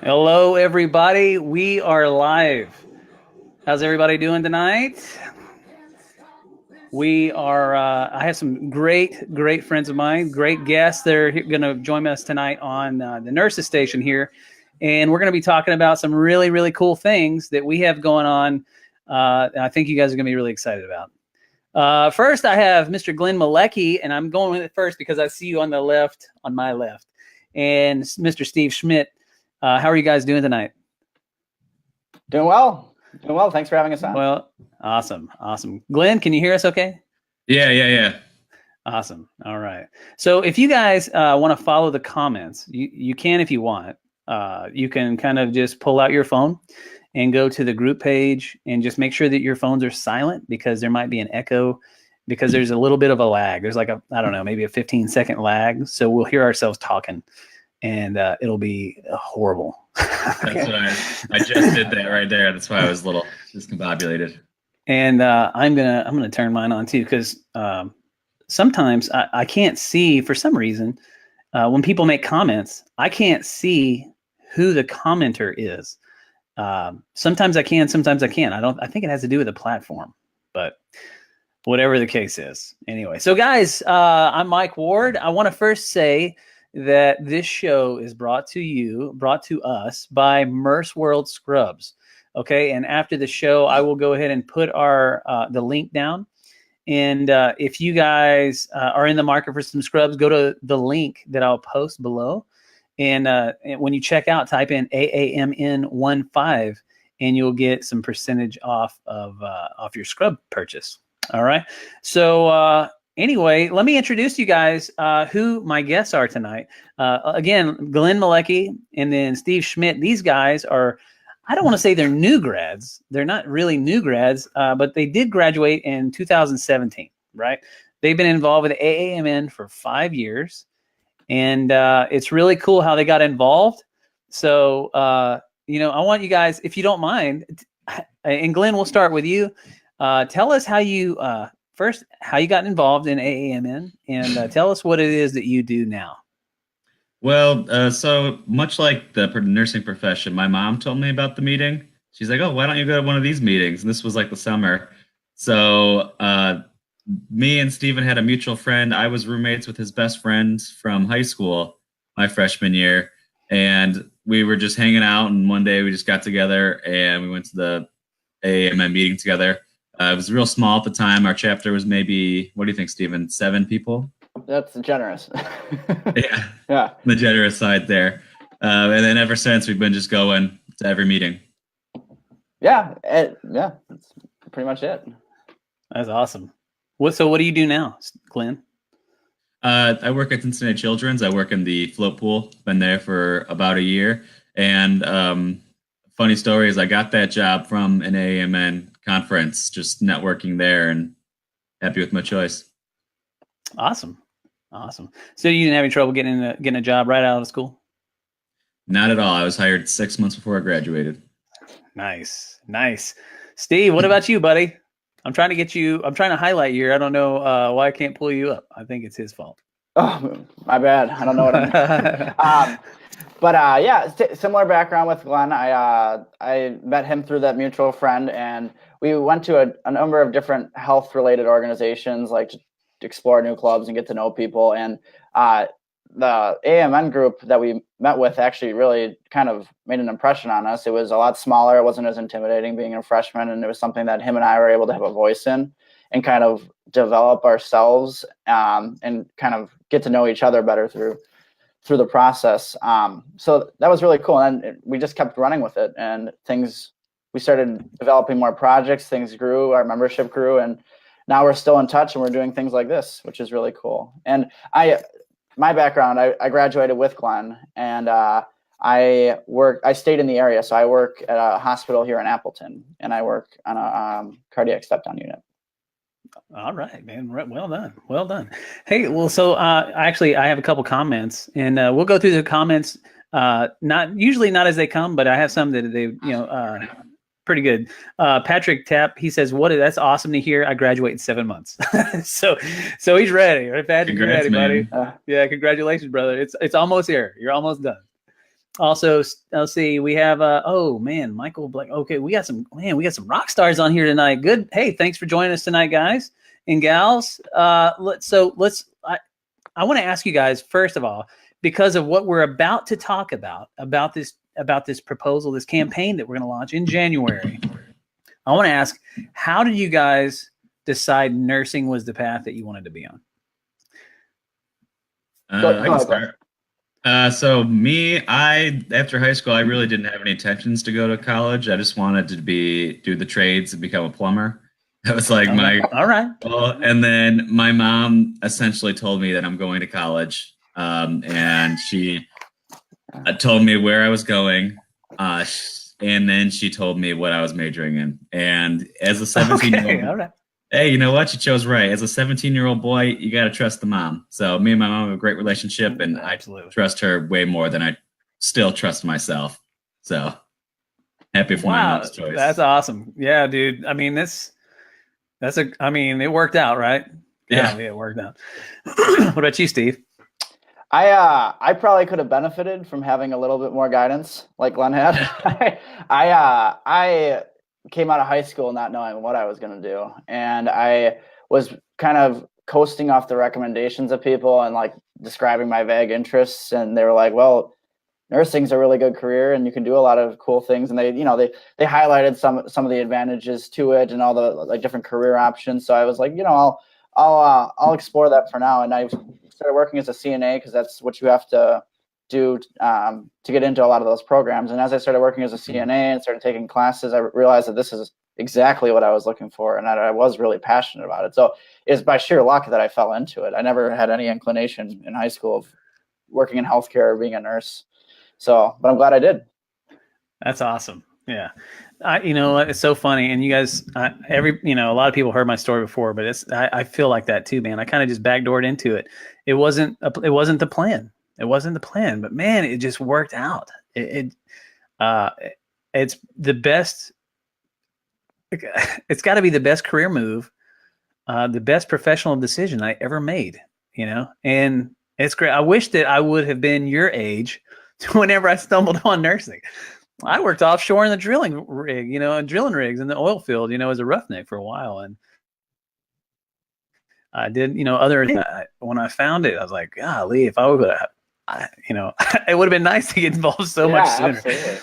Hello, everybody. We are live. How's everybody doing tonight? We are, I have some great friends of mine, great guests. They're going to join us tonight on the nurses station here. And we're going to be talking about some really cool things that we have going on. And I think you guys are going to be really excited about. First, I have Mr. Glenn Malecki, and I'm going with it first because I see you on the left, on my left, and Mr. Steve Schmidt. How are you guys doing tonight? Doing well. Doing well. Thanks for having us on. Well, awesome. Glenn, can you hear us okay? Yeah. Awesome. All right. So if you guys want to follow the comments, you can if you want. You can kind of just pull out your phone and go to the group page and just make sure that your phones are silent because there might be an echo because there's a little bit of a lag. There's like I don't know, maybe a 15-second lag. So we'll hear ourselves talking. And it'll be horrible. That's what I just did that right there. That's why I was a little discombobulated. And I'm gonna turn mine on too because sometimes I can't see for some reason when people make comments. I can't see who the commenter is. Sometimes I can, sometimes I can't. I think it has to do with the platform, but whatever the case is. Anyway, so guys, I'm Mike Ward. I want to first say that this show is brought to us by Merce World Scrubs. Okay, and after the show, I will go ahead and put the link down. And if you guys are in the market for some scrubs, go to the link that I'll post below. And when you check out, type in AAMN 15, and you'll get some percentage off your scrub purchase. All right, so. Anyway, let me introduce you guys who my guests are tonight. Again, Glenn Malecki and then Steve Schmidt. These guys are, I don't want to say they're new grads. They're not really new grads, but they did graduate in 2017, right? They've been involved with AAMN for 5 years, and it's really cool how they got involved. So, I want you guys, if you don't mind, and Glenn, we'll start with you. Tell us how you... First, how you got involved in AAMN, and tell us what it is that you do now. Well, so much like the nursing profession, my mom told me about the meeting. She's like, "Oh, why don't you go to one of these meetings?" And this was like the summer. So me and Steven had a mutual friend. I was roommates with his best friend from high school my freshman year, and we were just hanging out. And one day we just got together and we went to the AAMN meeting together. It was real small at the time. Our chapter was maybe, what do you think, Steven? 7 people? That's generous. Yeah. The generous side there. And then ever since, we've been just going to every meeting. Yeah, that's pretty much it. That's awesome. So what do you do now, Glenn? I work at Cincinnati Children's. I work in the float pool. Been there for about a year. And funny story is I got that job from an AAMN conference, just networking there, and happy with my choice. Awesome. So you didn't have any trouble getting a job right out of school? Not at all. I was hired 6 months before I graduated. Nice. Steve, what about you, buddy? I'm trying to highlight you. I don't know why I can't pull you up. I think it's his fault. Oh, my bad. I don't know what I'm But similar background with Glenn. I met him through that mutual friend, and we went to a number of different health-related organizations, like to explore new clubs and get to know people. And the AAMN group that we met with actually really kind of made an impression on us. It was a lot smaller. It wasn't as intimidating being a freshman, and it was something that him and I were able to have a voice in and kind of develop ourselves and kind of get to know each other better through the process. So that was really cool. And we just kept running with it, and we started developing more projects, things grew, our membership grew, and now we're still in touch and we're doing things like this, which is really cool. And my background, I graduated with Glenn, and I stayed in the area. So I work at a hospital here in Appleton, and I work on a cardiac step-down unit. All right, man. Well done. Hey, well, so I have a couple comments, and we'll go through the comments. Not as they come, but I have some that they, pretty good. Patrick Tapp, he says, that's awesome to hear. I graduate in 7 months. so he's ready. Right, Patrick? Congrats, ready, buddy. Yeah, congratulations, brother. It's almost here. You're almost done. Also, let's see, we have oh man, Michael Black. Okay, we got some rock stars on here tonight. Good. Hey, thanks for joining us tonight, guys and gals. I want to ask you guys, first of all, because of what we're about to talk about this proposal, this campaign that we're going to launch in January. I want to ask, how did you guys decide nursing was the path that you wanted to be on? I can start. So after high school, I really didn't have any intentions to go to college. I just wanted to do the trades and become a plumber. That was like all right. Well, and then my mom essentially told me that I'm going to college, and she told me where I was going, and then she told me what I was majoring in. And as a 17-year-old, all right. Hey, you know what? You chose right. As a 17-year-old boy, you got to trust the mom. So me and my mom have a great relationship, and Absolutely. I trust her way more than I still trust myself. So happy for my mom's choice. That's awesome. Yeah, dude. I mean, it worked out, right? Yeah, it worked out. What about you, Steve? I probably could have benefited from having a little bit more guidance like Glenn had. I came out of high school not knowing what I was going to do, and I was kind of coasting off the recommendations of people and like describing my vague interests, and they were like, well, nursing's a really good career and you can do a lot of cool things, and they highlighted some of the advantages to it and all the like different career options. So I was like, I'll explore that for now, and I started working as a CNA because that's what you have to do to get into a lot of those programs. And as I started working as a CNA and started taking classes, I realized that this is exactly what I was looking for, and that I was really passionate about it. So it's by sheer luck that I fell into it. I never had any inclination in high school of working in healthcare or being a nurse. So, but I'm glad I did. That's awesome. Yeah. It's so funny. And you guys, a lot of people heard my story before, but I feel like that too, man. I kind of just backdoored into it. It wasn't the plan. It wasn't the plan, but man, it just worked out. It's the best. It's got to be the best career move, the best professional decision I ever made, and it's great. I wish that I would have been your age whenever I stumbled on nursing. I worked offshore in the drilling rig, and drilling rigs in the oil field, as a roughneck for a while. And I did, when I found it, I was like, golly, if I would have, it would have been nice to get involved so much sooner, absolutely.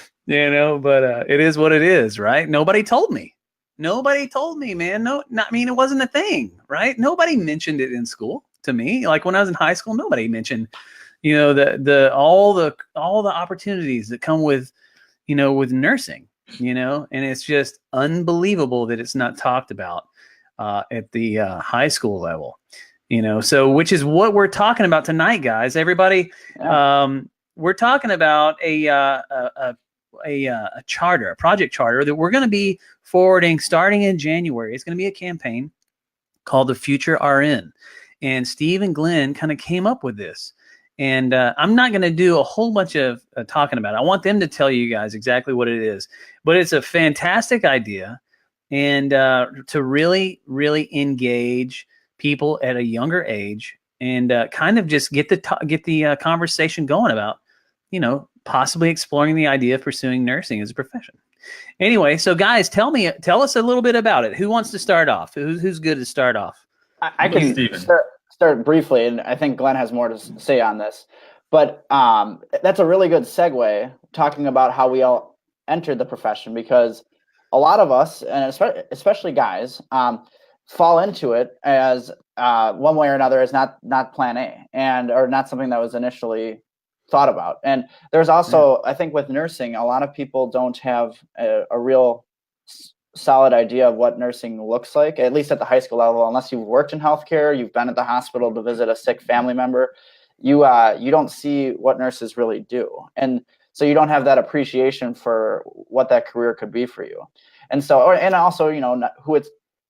But it is what it is, right? Nobody told me, man. It wasn't a thing, right? Nobody mentioned it in school to me. Like when I was in high school, nobody mentioned, all the opportunities that come with, with nursing, and it's just unbelievable that it's not talked about at the high school level, so which is what we're talking about tonight, guys. Everybody, we're talking about a charter, a project charter that we're going to be forwarding starting in January. It's going to be a campaign called the FutureRN, and Steve and Glenn kind of came up with this. And I'm not going to do a whole bunch of talking about it. I want them to tell you guys exactly what it is. But it's a fantastic idea, and to really, really engage people at a younger age, and kind of just get the conversation going about, possibly exploring the idea of pursuing nursing as a profession. Anyway, so guys, tell us a little bit about it. Who wants to start off? Who's good to start off? I can start briefly, and I think Glenn has more to say on this, but that's a really good segue talking about how we all entered the profession, because a lot of us, and especially guys, fall into it as one way or another as not plan A, or not something that was initially thought about. And there's also, I think with nursing, a lot of people don't have a real solid idea of what nursing looks like, at least at the high school level. Unless you've worked in healthcare, you've been at the hospital to visit a sick family member, you don't see what nurses really do, and so you don't have that appreciation for what that career could be for you. And so, and also,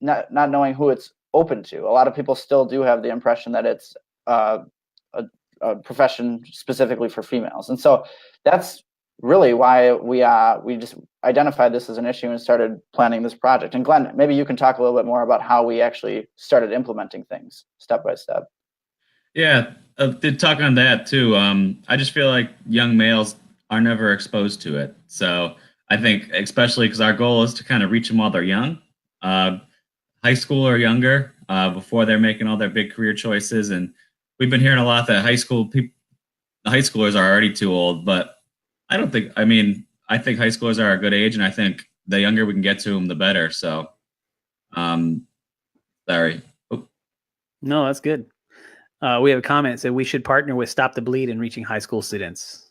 not knowing who it's open to. A lot of people still do have the impression that it's a profession specifically for females, and so that's really why we just identified this as an issue and started planning this project. And Glenn, maybe you can talk a little bit more about how we actually started implementing things step by step. Yeah, did talk on that too. I just feel like young males are never exposed to it. So I think, especially because our goal is to kind of reach them while they're young, high school or younger, before they're making all their big career choices. And we've been hearing a lot that high schoolers are already too old, but I don't think, I mean, I think high schoolers are a good age, and I think the younger we can get to them, the better. So, sorry. Oh. No, that's good. We have a comment that said we should partner with Stop the Bleed in reaching high school students.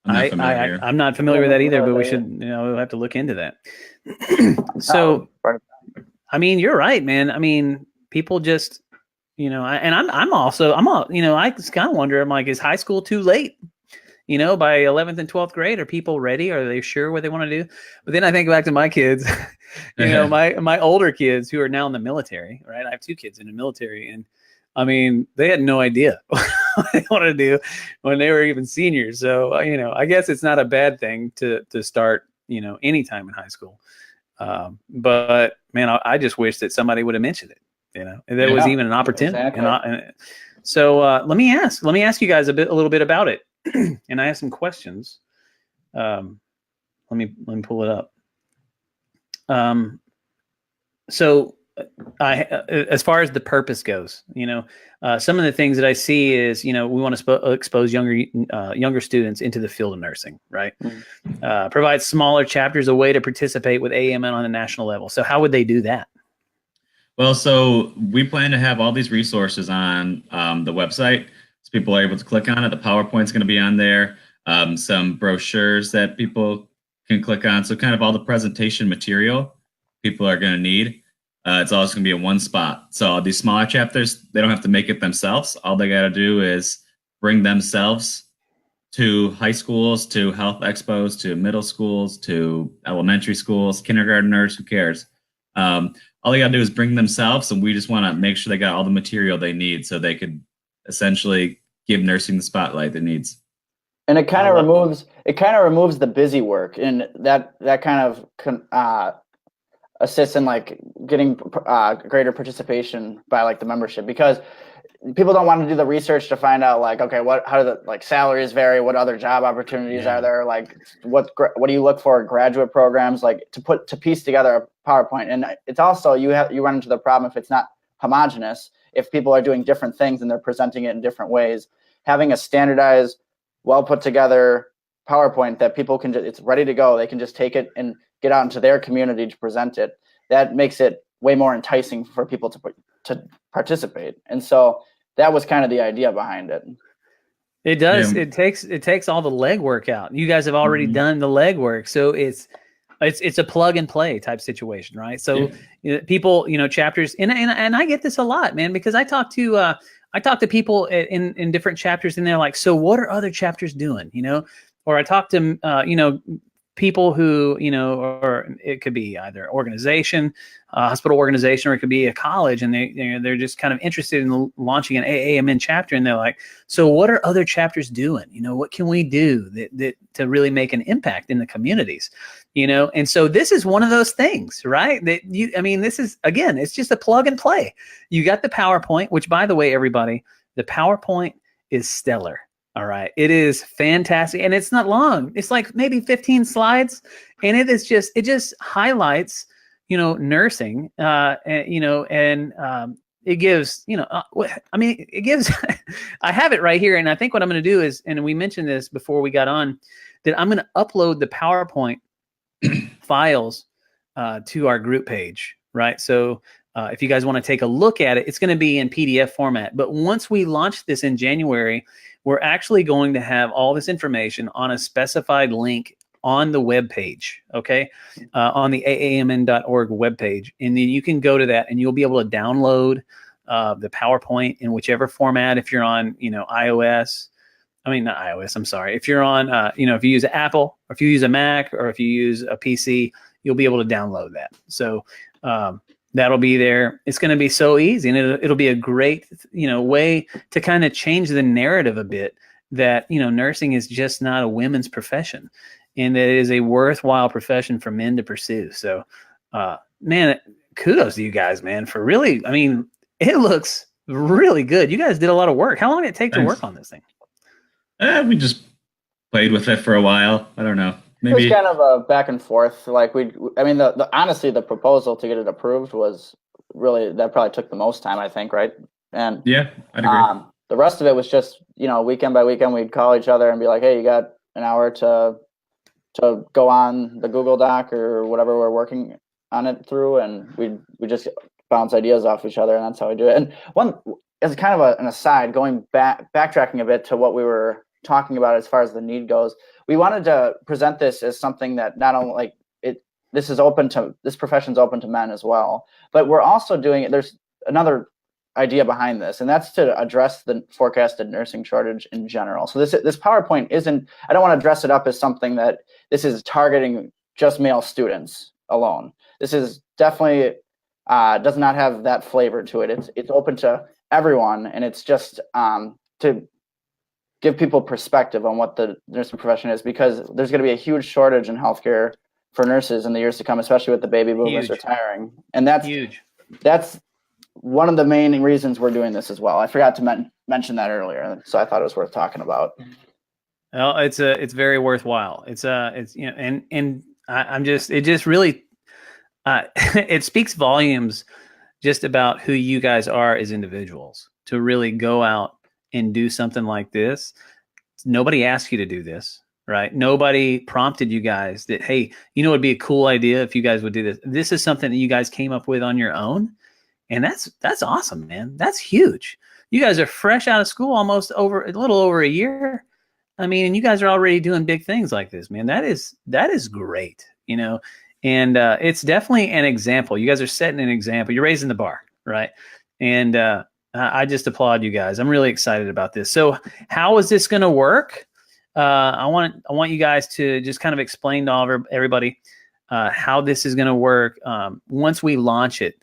I'm not familiar with that either, but we should, we'll have to look into that. So, I mean, you're right, man. I mean, people just, I just kind of wonder, I'm like, is high school too late? By 11th and 12th grade, are people ready? Are they sure what they want to do? But then I think back to my kids, my older kids who are now in the military, right? I have 2 kids in the military, and I mean, they had no idea what they wanted to do when they were even seniors. So, I guess it's not a bad thing to start, anytime in high school. But man, I just wish that somebody would have mentioned it, and there was even an opportunity. Exactly. So let me ask you guys a little bit about it. And I have some questions. Let me pull it up. So as far as the purpose goes, some of the things that I see is, we want to expose younger students into the field of nursing, right? Mm-hmm. Provide smaller chapters a way to participate with AAMN on a national level. So how would they do that? Well, so we plan to have all these resources on the website, so people are able to click on it. The PowerPoint's going to be on there. Some brochures that people can click on. So kind of all the presentation material people are going to need. It's also going to be in one spot. So these smaller chapters, they don't have to make it themselves. All they got to do is bring themselves to high schools, to health expos, to middle schools, to elementary schools, kindergarteners, who cares? All they got to do is bring themselves, and we just want to make sure they got all the material they need so they could essentially give nursing the spotlight it needs. And it kind of removes the busy work, and that kind of assists in like getting greater participation by like the membership, because people don't want to do the research to find out like, okay, how do the like salaries vary, what other job opportunities are there, like what do you look for in graduate programs, like to piece together a PowerPoint. And it's also you run into the problem if it's not homogenous, if people are doing different things and they're presenting it in different ways. Having a standardized, well put together PowerPoint that people can it's ready to go, they can just take it and get out into their community to present it. That makes it way more enticing for people to participate. And so that was kind of the idea behind it. It does. Yeah. It takes all the legwork out. You guys have already done the legwork, so it's a plug and play type situation, right? So people, chapters, and I get this a lot, man, because I talk to people in different chapters, and they're like, so what are other chapters doing, Or I talk to people who, or it could be either organization, hospital organization, or it could be a college, and they're just kind of interested in launching an AAMN chapter, and they're like, so what are other chapters doing? What can we do that to really make an impact in the communities? And so this is one of those things, right? This is, again, it's just a plug and play. You got the PowerPoint, which, by the way, everybody, the PowerPoint is stellar. All right. It is fantastic. And it's not long. It's like maybe 15 slides. And it just highlights, nursing, and it gives, it gives, I have it right here. And I think what I'm going to do is, and we mentioned this before we got on, that I'm going to upload the PowerPoint files to our group page, right? So if you guys want to take a look at it, it's going to be in PDF format. But once we launch this in January, we're actually going to have all this information on a specified link on the web page, okay, on the aamn.org webpage. And then you can go to that and you'll be able to download the PowerPoint in whichever format. If you're on, iOS, not iOS, I'm sorry. If you're on, if you use Apple, or if you use a Mac, or if you use a PC, you'll be able to download that. So that'll be there. It's going to be so easy, and it'll be a great, way to kind of change the narrative a bit that, nursing is just not a women's profession, and that it is a worthwhile profession for men to pursue. So, man, kudos to you guys, man, for really, it looks really good. You guys did a lot of work. How long did it take to work on this thing? We just played with it for a while. I don't know. It was Maybe. kind of a back and forth. Like I mean, honestly, the proposal to get it approved was really, that probably took the most time, I think, right? And Yeah, I'd agree. the rest of it was just, weekend by weekend, we'd call each other and be like, hey, you got an hour to go on the Google Doc or whatever we're working on it through, and we just bounce ideas off each other, and that's how we do it. And one, as kind of an aside, backtracking a bit to what we were talking about as far as the need goes, we wanted to present this as something that not only this profession's open to men as well, but we're also doing it. There's another idea behind this, and that's to address the forecasted nursing shortage in general. So this PowerPoint isn't, I don't want to dress it up as something that this is targeting just male students alone. This is definitely does not have that flavor to it. It's open to everyone, and it's just to give people perspective on what the nursing profession is, because there's going to be a huge shortage in healthcare for nurses in the years to come, especially with the baby boomers retiring. And that's huge. That's one of the main reasons we're doing this as well. I forgot to mention that earlier, so I thought it was worth talking about. Well, it's very worthwhile. It's and I'm just, it just really it speaks volumes just about who you guys are as individuals to really go out and do something like this. Nobody asked you to do this, right? Nobody prompted you guys that, hey, it'd be a cool idea if you guys would do this. This is something that you guys came up with on your own. And that's awesome, man. That's huge. You guys are fresh out of school, a little over a year. I mean, and you guys are already doing big things like this, man. That is great, and it's definitely an example. You guys are setting an example. You're raising the bar, right? And I just applaud you guys. I'm really excited about this. So how is this going to work? I want you guys to just kind of explain to everybody how this is going to work once we launch it.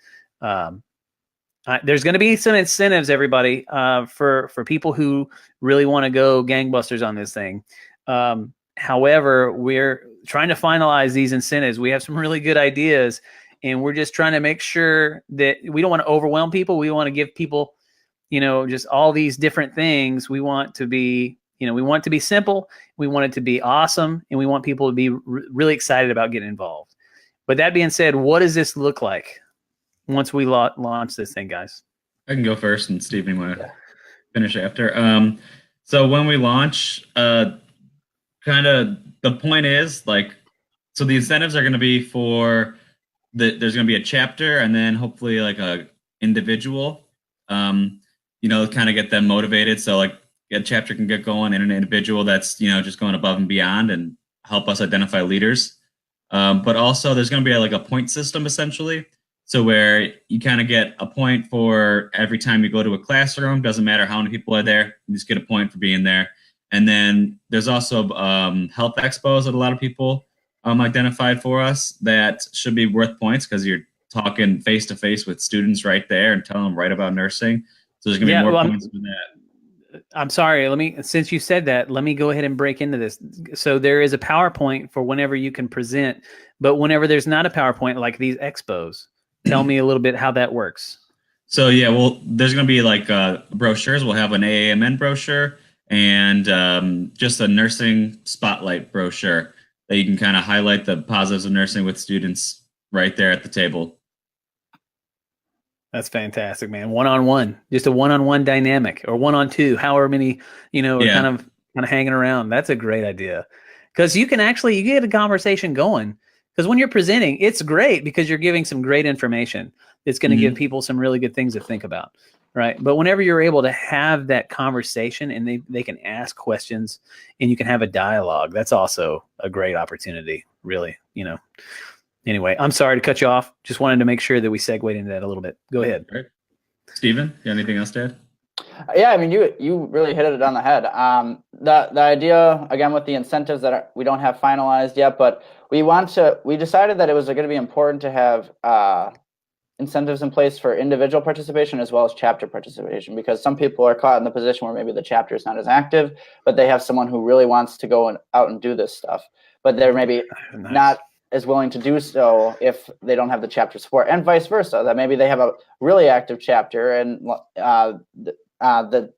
There's going to be some incentives, everybody, for people who really want to go gangbusters on this thing. However, we're trying to finalize these incentives. We have some really good ideas, and we're just trying to make sure that we don't want to overwhelm people. We want to give people, just all these different things. We want to be, we want it to be simple. We want it to be awesome, and we want people to be really excited about getting involved. But that being said, what does this look like once we launch this thing, guys? I can go first, and Steve, you want to finish after. So when we launch, kind of the point is so the incentives are going to be for there's going to be a chapter, and then hopefully like a individual, kind of get them motivated. So like a chapter can get going, and an individual that's, just going above and beyond and help us identify leaders. But also there's going to be like a point system essentially. So where you kind of get a point for every time you go to a classroom, doesn't matter how many people are there, you just get a point for being there. And then there's also health expos that a lot of people identified for us that should be worth points, because you're talking face to face with students right there and telling them right about nursing. So there's going to be more points for that. I'm sorry. Since you said that, let me go ahead and break into this. So there is a PowerPoint for whenever you can present, but whenever there's not a PowerPoint, like these expos, tell me a little bit how that works. So yeah, well, there's going to be like brochures. We'll have an AAMN brochure and just a nursing spotlight brochure that you can kind of highlight the positives of nursing with students right there at the table. That's fantastic, man. One-on-one, just a one-on-one dynamic, or one-on-two, however many, are kind of hanging around. That's a great idea, because you get a conversation going. Because when you're presenting, it's great because you're giving some great information. It's going to give people some really good things to think about, right? But whenever you're able to have that conversation and they can ask questions and you can have a dialogue, that's also a great opportunity, really, Anyway, I'm sorry to cut you off. Just wanted to make sure that we segued into that a little bit. Go ahead. Right. Steven, you got anything else to add? Yeah, I mean, you really hit it on the head. The idea, again, with the incentives that we don't have finalized yet, but we decided that it was going to be important to have incentives in place for individual participation as well as chapter participation, because some people are caught in the position where maybe the chapter is not as active, but they have someone who really wants to go out and do this stuff, but they're maybe not as willing to do so if they don't have the chapter support, and vice versa, that maybe they have a really active chapter and that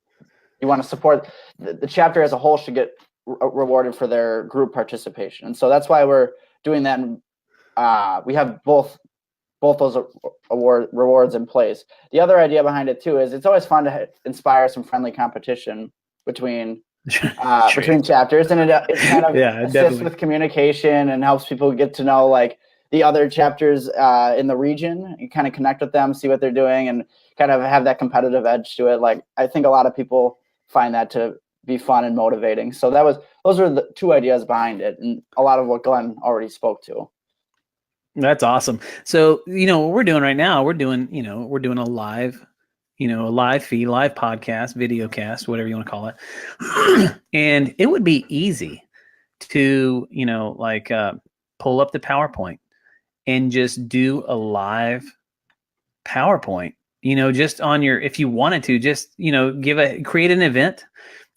you want to support. The chapter as a whole should get rewarded for their group participation. And so that's why we're doing that. We have both those rewards in place. The other idea behind it too is it's always fun to inspire some friendly competition between chapters, and it kind of assists with communication and helps people get to know like the other chapters in the region. You kind of connect with them, see what they're doing, and kind of have that competitive edge to it. Like I think a lot of people find that to be fun and motivating. So those are the two ideas behind it, and a lot of what Glenn already spoke to. That's awesome. So, what we're doing right now, we're doing a live feed, live podcast, video cast, whatever you want to call it. And it would be easy to, pull up the PowerPoint and just do a live PowerPoint, just on your, if you wanted to, just, create an event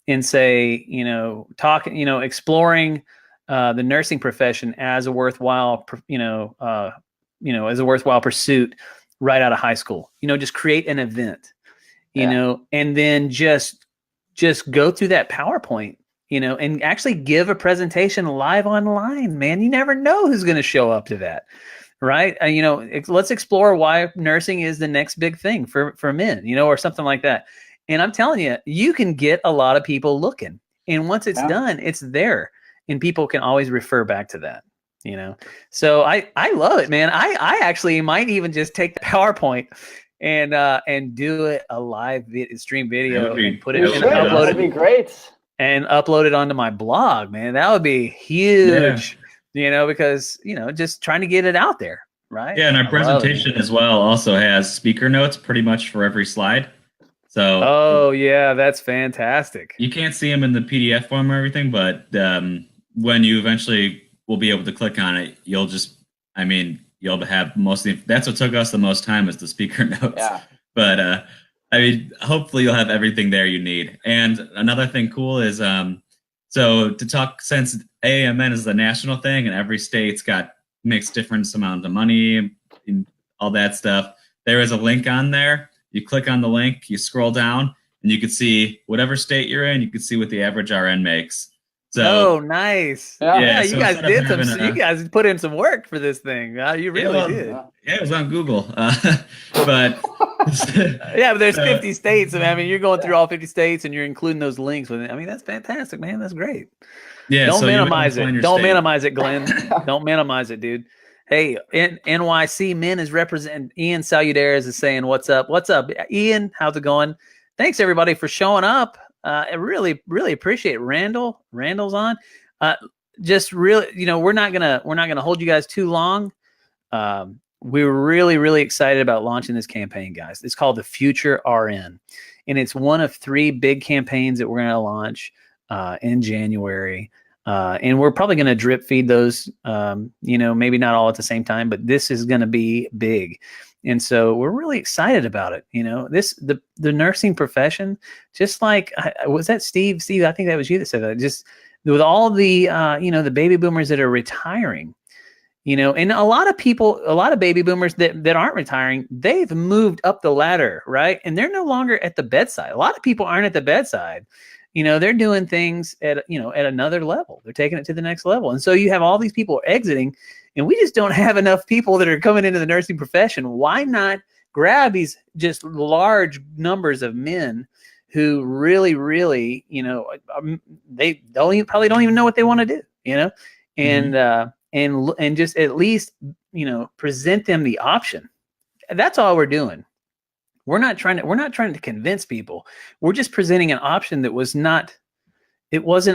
and say, exploring the nursing profession as a worthwhile, as a worthwhile pursuit right out of high school. Just create an event, and then just go through that PowerPoint, and actually give a presentation live online. Man, you never know who's going to show up to that, right? Let's explore why nursing is the next big thing for men, or something like that. And I'm telling you, you can get a lot of people looking, and once it's done, it's there. And people can always refer back to that, So I love it, man. I actually might even just take the PowerPoint and do it a live stream video and put it and upload it. That'd be great. And upload it onto my blog, man. That would be huge, because just trying to get it out there, right? Yeah, and our presentation as well also has speaker notes pretty much for every slide. So that's fantastic. You can't see them in the PDF form or everything, but when you eventually will be able to click on it, you'll have that's what took us the most time is the speaker notes. Yeah. But hopefully you'll have everything there you need. And another thing cool is so to talk, since AAMN is the national thing and every state's makes different amount of money and all that stuff, there is a link on there. You click on the link, you scroll down, and you can see whatever state you're in, you can see what the average RN makes. So, nice. Yeah, so you guys did you guys put in some work for this thing. You really did. Yeah, it was on Google. But but there's 50 states. You're going through all 50 states and you're including those links with it. That's fantastic, man. That's great. Yeah. Don't minimize it. Don't minimize it, Glenn. Don't minimize it, dude. Hey, NYC Men is representing. Ian Saludez is saying, "What's up? What's up, Ian? How's it going? Thanks everybody for showing up. I really, really appreciate it. Randall's on. Just really, we're not gonna hold you guys too long. We're really, really excited about launching this campaign, guys. It's called the FutureRN, and it's one of 3 big campaigns that we're gonna launch in January. And we're probably gonna drip feed those. Maybe not all at the same time, but this is gonna be big. And so we're really excited about it. The nursing profession, just like, was that Steve? Steve, I think that was you that said that. Just with all the, the baby boomers that are retiring, and a lot of baby boomers that aren't retiring, they've moved up the ladder, right? And they're no longer at the bedside. A lot of people aren't at the bedside. They're doing things at another level. They're taking it to the next level. And so you have all these people exiting, and we just don't have enough people that are coming into the nursing profession. Why not grab these just large numbers of men who really, really, they probably don't even know what they want to do, and just at least, present them the option. That's all we're doing. We're not trying to convince people. We're just presenting an option that wasn't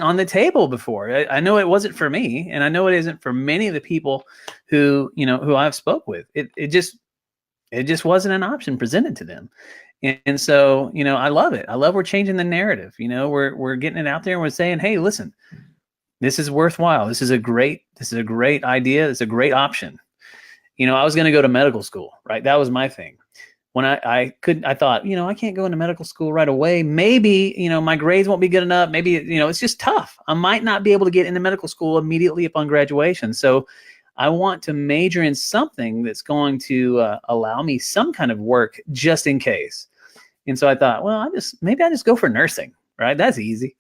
on the table before. I know it wasn't for me, and I know it isn't for many of the people who I've spoke with. It just wasn't an option presented to them. And so, I love it. I love we're changing the narrative. We're getting it out there and we're saying, hey, listen, this is worthwhile. This is a great idea. It's a great option. I was going to go to medical school, right? That was my thing. When I thought, I can't go into medical school right away. Maybe, my grades won't be good enough. Maybe, it's just tough. I might not be able to get into medical school immediately upon graduation. So I want to major in something that's going to allow me some kind of work just in case. And so I thought, well, I just go for nursing. right? That's easy.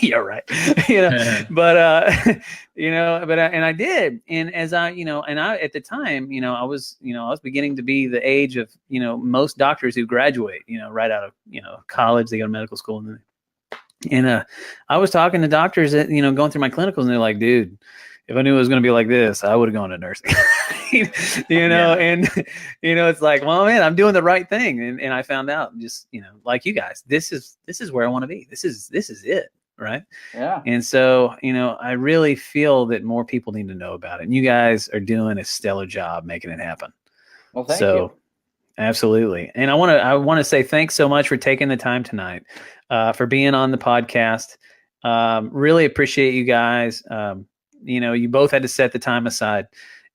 Yeah, right. You know, but you know, but and I did, and as I, you know, and I at the time, you know, I was beginning to be the age of, you know, most doctors who graduate, you know, right out of, you know, college, they go to medical school, and I was talking to doctors that, you know, going through my clinicals, and they're like, dude, if I knew it was going to be like this, I would have gone to nursing. You know, and, you know, it's like, well, man, I'm doing the right thing. And I found out, just, you know, like you guys, this is where I want to be. This is it. Right. Yeah. And so, you know, I really feel that more people need to know about it. And you guys are doing a stellar job making it happen. Well, thank you. Absolutely. And I want to say thanks so much for taking the time tonight, for being on the podcast. Really appreciate you guys. You know, you both had to set the time aside,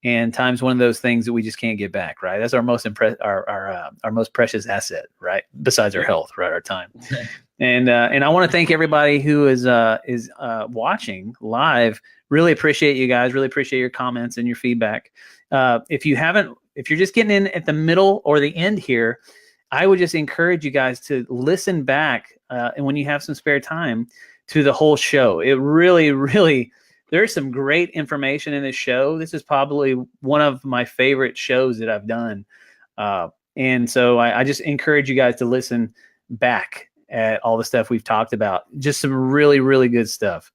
and time's one of those things that we just can't get back, right? That's our most our most precious asset, right? Besides our health, right? Our time. And I want to thank everybody who is watching live. Really appreciate you guys. Really appreciate your comments and your feedback. If you're just getting in at the middle or the end here, I would just encourage you guys to listen back, and when you have some spare time, to the whole show. It really, there's some great information in this show. This is probably one of my favorite shows that I've done. And so I just encourage you guys to listen back at all the stuff we've talked about. Just some really good stuff.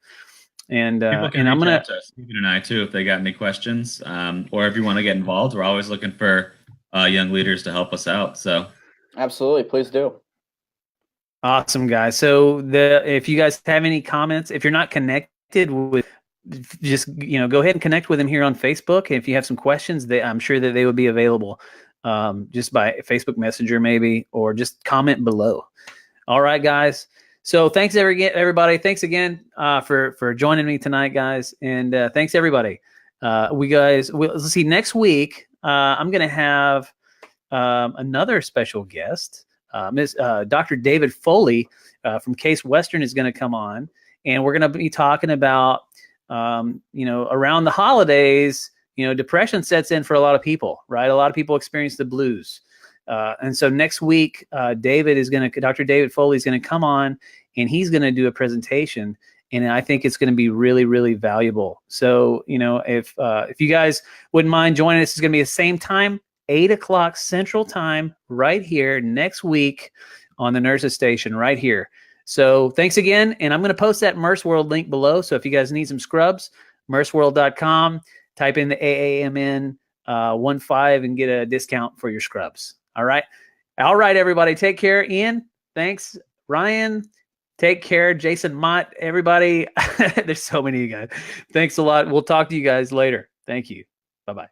And people can and I'm reach gonna out to Stephen and I too if they got any questions, or if you want to get involved. We're always looking for young leaders to help us out. So absolutely, please do. Awesome, guys. So if you guys have any comments, if you're not connected with, just, you know, go ahead and connect with them here on Facebook. If you have some questions, I'm sure that they would be available, just by Facebook Messenger maybe, or just comment below. All right, guys. So thanks everybody. Thanks again for joining me tonight, guys. And thanks everybody. Let's see, next week I'm going to have another special guest. Dr. David Foley from Case Western is going to come on, and we're going to be talking about, you know, around the holidays, you know, depression sets in for a lot of people, right? A lot of people experience the blues. And so next week, Dr. David Foley is going to come on, and he's going to do a presentation, and I think it's going to be really valuable. So, you know, if you guys wouldn't mind joining us, it's going to be the same time, 8 o'clock Central Time, right here next week on the Nurses Station, right here. So thanks again, and I'm going to post that Merce World link below. So if you guys need some scrubs, merceworld.com, type in the AAMN 15 and get a discount for your scrubs. All right, everybody, take care. Ian, thanks. Ryan, take care. Jason Mott, everybody. There's so many of you guys. Thanks a lot. We'll talk to you guys later. Thank you. Bye-bye.